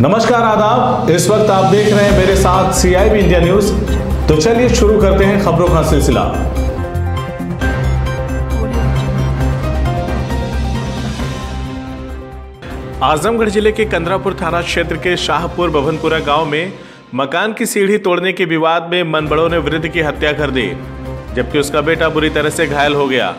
नमस्कार आदाब, इस वक्त आप देख रहे हैं मेरे साथ CIB इंडिया न्यूज। तो चलिए शुरू करते हैं खबरों का सिलसिला। आजमगढ़ जिले के कंदरापुर थाना क्षेत्र के शाहपुर बभनपुरा गांव में मकान की सीढ़ी तोड़ने के विवाद में मनबड़ों ने वृद्ध की हत्या कर दी, जबकि उसका बेटा बुरी तरह से घायल हो गया।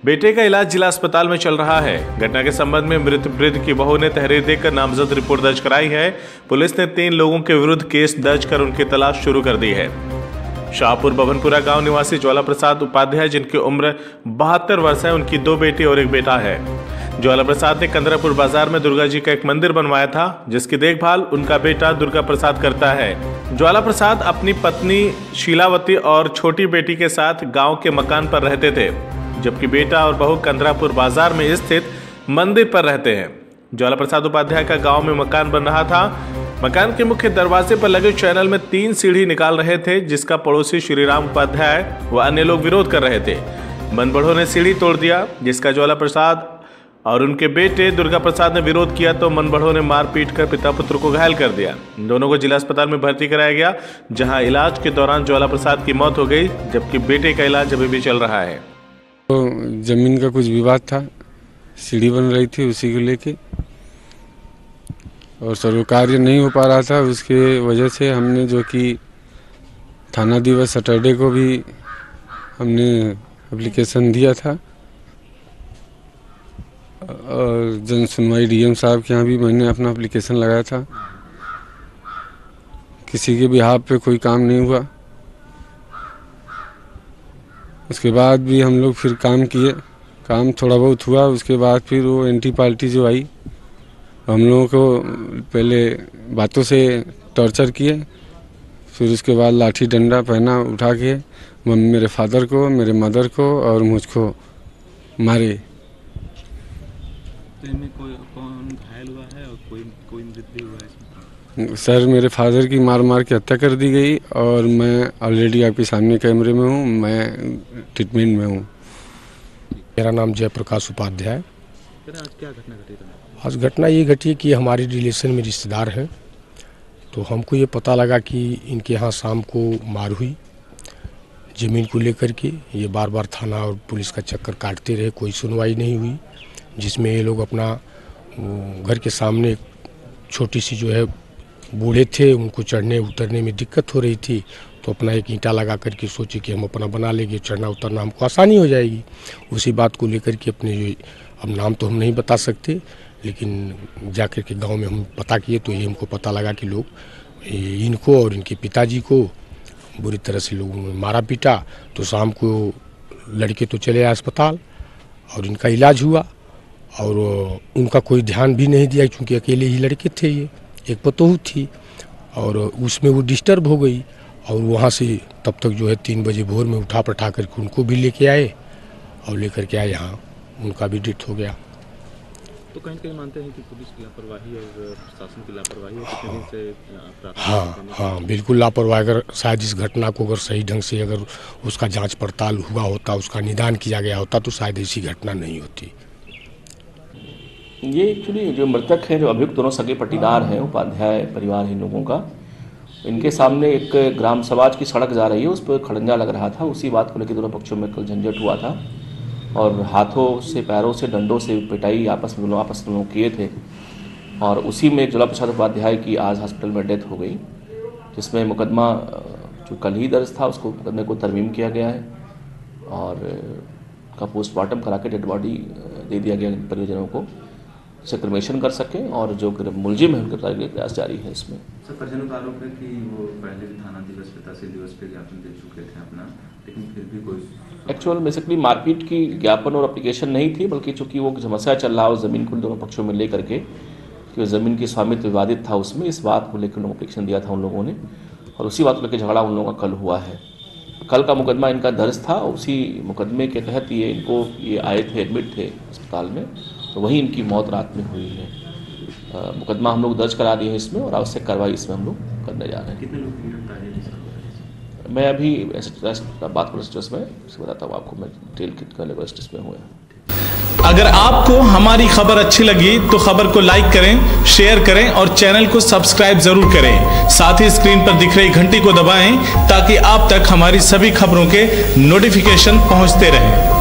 बेटे का इलाज जिला अस्पताल में चल रहा है। घटना के संबंध में मृत वृद्ध की बहू ने तहरीर देकर नामजद रिपोर्ट दर्ज कराई है। पुलिस ने 3 लोगों के विरुद्ध केस दर्ज कर उनकी तलाश शुरू कर दी है। शाहपुर बभनपुरा गांव निवासी ज्वाला प्रसाद उपाध्याय, जिनकी उम्र 72 वर्ष है, उनकी 2 बेटी और 1 बेटा है। ज्वाला प्रसाद ने कंदरापुर बाजार में दुर्गा जी का एक मंदिर बनवाया था, जिसकी देखभाल उनका बेटा दुर्गा प्रसाद करता है। ज्वाला प्रसाद अपनी पत्नी शीलावती और छोटी बेटी के साथ गांव के मकान पर रहते थे, जबकि बेटा और बहू कंदरापुर बाजार में स्थित मंदिर पर रहते हैं। ज्वाला प्रसाद उपाध्याय का गांव में मकान बन रहा था। मकान के मुख्य दरवाजे पर लगे चैनल में 3 सीढ़ी निकाल रहे थे, जिसका पड़ोसी श्रीराम उपाध्याय व अन्य लोग विरोध कर रहे थे। मनबड़ों ने सीढ़ी तोड़ दिया, जिसका ज्वाला प्रसाद और उनके बेटे दुर्गा प्रसाद ने विरोध किया तो मनबड़ों ने मारपीट कर पिता पुत्र को घायल कर दिया। दोनों को जिला अस्पताल में भर्ती कराया गया, जहां इलाज के दौरान ज्वाला प्रसाद की मौत हो गई, जबकि बेटे का इलाज अभी भी चल रहा है। तो जमीन का कुछ विवाद था, सीढ़ी बन रही थी, उसी को लेके और सर्व कार्य नहीं हो पा रहा था। उसके वजह से हमने जो कि थाना दिवस सैटरडे को भी हमने एप्लीकेशन दिया था और जन सुनवाई DM साहब के यहाँ भी मैंने अपना एप्लीकेशन लगाया था। किसी के बिहाफ पे कोई काम नहीं हुआ। उसके बाद भी हम लोग फिर काम किए, काम थोड़ा बहुत हुआ। उसके बाद फिर वो एंटी पार्टी जो आई, हम लोगों को पहले बातों से टॉर्चर किए, फिर उसके बाद लाठी डंडा पहना उठा के मेरे फादर को, मेरे मदर को और मुझको मारे। तो इनमें कौन घायल हुआ है और कोई मृत्यु हुआ है? सर, मेरे फादर की मार के हत्या कर दी गई और मैं ऑलरेडी आपके सामने कैमरे में हूँ, मैं ट्रीटमेंट में हूँ। मेरा नाम जयप्रकाश उपाध्याय। आज क्या घटना घटी? आज घटना ये घटी कि हमारे रिलेशन में रिश्तेदार हैं, तो हमको ये पता लगा कि इनके यहाँ शाम को मार हुई ज़मीन को लेकर के। ये बार बार थाना और पुलिस का चक्कर काटते रहे, कोई सुनवाई नहीं हुई, जिसमें ये लोग अपना घर के सामने छोटी सी जो है बूढ़े थे, उनको चढ़ने उतरने में दिक्कत हो रही थी, तो अपना एक ईंटा लगा करके सोचे कि हम अपना बना लेंगे, चढ़ना उतरना हमको आसानी हो जाएगी। उसी बात को लेकर के अपने जो, अब नाम तो हम नहीं बता सकते, लेकिन जाकर के गांव में हम पता किए तो ये हमको पता लगा कि लोग इनको और इनके पिताजी को बुरी तरह से लोगों ने मारा पीटा। तो शाम को लड़के तो चले आए अस्पताल और इनका इलाज हुआ और उनका कोई ध्यान भी नहीं दिया, क्योंकि अकेले ही लड़के थे, ये एक पतोहू थी और उसमें वो डिस्टर्ब हो गई। और वहाँ से तब तक जो है 3 बजे भोर में उठा पठा करके उनको भी लेके आए और लेकर के आए यहाँ, उनका भी डेथ हो गया। तो कहीं मानते हैं कि पुलिस की लापरवाही और प्रशासन की लापरवाही है कितने दिन से? हाँ, बिल्कुल लापरवाही। अगर शायद इस घटना को अगर सही ढंग से अगर उसका जाँच पड़ताल हुआ होता, उसका निदान किया गया होता, तो शायद ऐसी घटना नहीं होती। ये एक्चुअली जो मृतक हैं, जो अभियुक्त दोनों सगे पट्टीदार हैं, उपाध्याय परिवार इन लोगों का, इनके सामने एक ग्राम समाज की सड़क जा रही है, उस पर खड़ंजा लग रहा था। उसी बात को लेकर दोनों पक्षों में कल झंझट हुआ था और हाथों से, पैरों से, डंडों से पिटाई आपस में लोग किए थे। और उसी में ज्वाला प्रसाद उपाध्याय की आज हॉस्पिटल में डेथ हो गई, जिसमें मुकदमा जो कल ही दर्ज था, उसको मुकदमे को तरमीम किया गया है और का पोस्टमार्टम करा के डेड बॉडी दे दिया गया परिजनों को, से क्रमेशन कर सकें और जो मुलजिम है उनके प्रयास जारी है। इसमें सर, परिजनों का आरोप है कि वो पहले भी थाना दिवस पे, तहसील दिवस पे ज्ञापन दे चुके थे अपना, लेकिन फिर भी कोई एक्चुअल बेसिकली मारपीट की ज्ञापन और एप्लीकेशन नहीं थी, बल्कि चूंकि वो समस्या चल रहा है उस ज़मीन को दोनों पक्षों में ले करके कि ज़मीन की स्वामित्व विवादित था, उसमें इस बात को लेकर एप्लीकेशन दिया था उन लोगों ने और उसी बात को लेकर झगड़ा उन लोगों का कल हुआ है। कल का मुकदमा इनका दर्ज था, उसी मुकदमे के तहत ये आए थे, एडमिट थे अस्पताल में, तो वहीं इनकी मौत रात में हुई है। मुकदमा हम लोग दर्ज करा दिए हैं इसमें और आवश्यक कार्रवाई इसमें हम लोग करने जा रहे हैं। कितने लोग की गिरफ्तारी है? मैं अभी बात करूँ स्टेटस में बताता हूँ आपको, मैं डिटेल कितने लेवल स्टेटस में हुए हैं। अगर आपको हमारी खबर अच्छी लगी तो खबर को लाइक करें, शेयर करें और चैनल को सब्सक्राइब जरूर करें। साथ ही स्क्रीन पर दिख रही घंटी को दबाएं ताकि आप तक हमारी सभी खबरों के नोटिफिकेशन पहुंचते रहें।